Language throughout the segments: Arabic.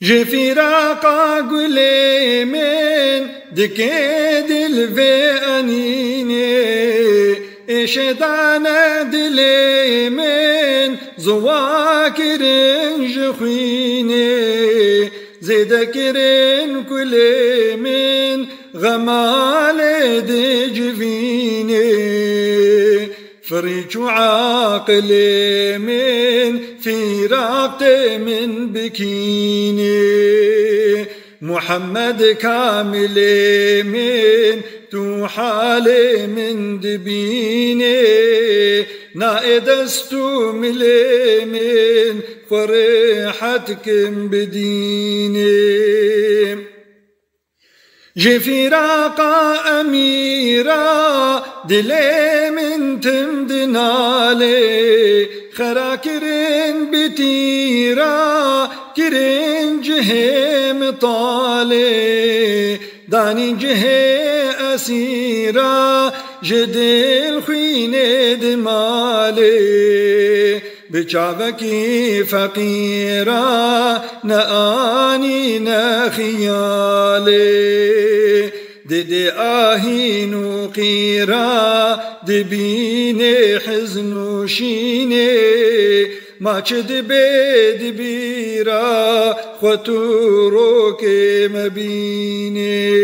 جي فراقا قولي من دكيد الفانيني إشدانا دلي من زواكر جخويني زيدكرن كل من غمال دجفيني فريج عاقلي من فراق من بكيني محمد كامل من توحال من دبيني نائدستو ملي من فرحتكم بديني جي فراقا أميرا دلي من تمدنالي خراكرين بتيرا كرين جهيم طالي داني جهي أسيرا جدل خوين دمالي بچاوكي فقيرا نآني نخيالي ددي آهين وقيرا دبيني حزن شيني ما چد بيد بيرا خطوروك مبيني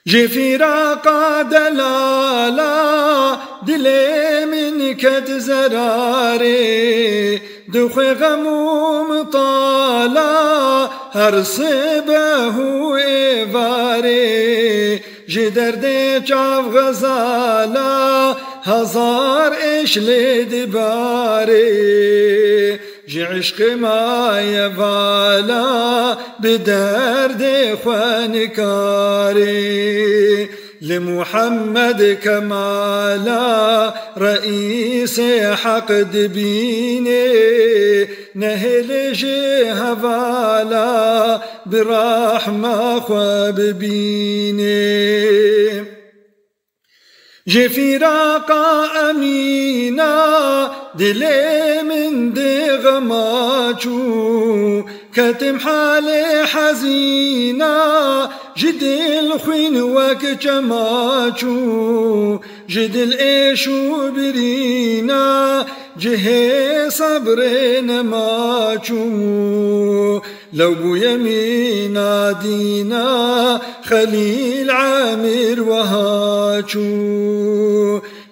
جي فراقا دلالا دلي من كد زراري دخي غموم طالا هر صبه إيفاري جي دردي چاو غزالا هزار إش لدباري جي عشق ما يفالا بدرد خوانكاري لمحمد كمالا رئيس حق دبيني نهل جهفالا برحمة خواب بيني جي فراقا أمينا دلي من دغماچو كتم حالي حزينا جدل خوين وكجماچو جدل ايشو برينا جهي صبرين ماچو لو بو يمينا دينا خليل عامر وهاچو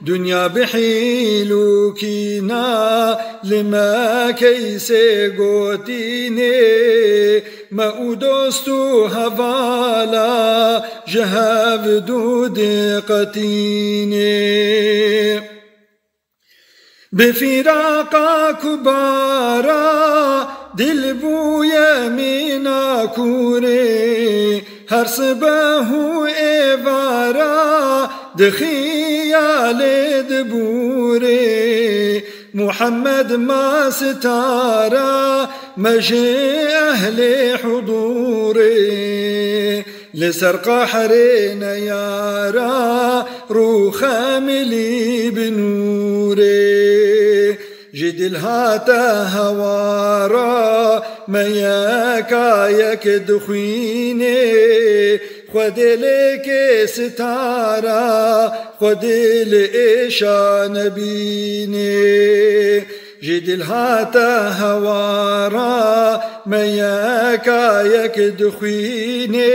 دنيا بحيلو كينا لما كيسي قوتيني ما أدوستو هفالا جهاب دود قتيني بفراقا كبارا دل بو يمينا كوري هر صباه إيفارا دخيال دبوري محمد ما ستارا مجي أهل حضوري لسرق حرينا يارا روخ ملي بنوري جدل هاتا هوارا ما ياكا يكدخويني خود لك ستارا خود لإشان بيني جدل هاتا هوارا ما ياكا يكدخويني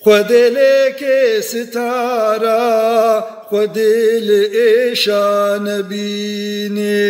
خود لك ستارا خود لإشان بيني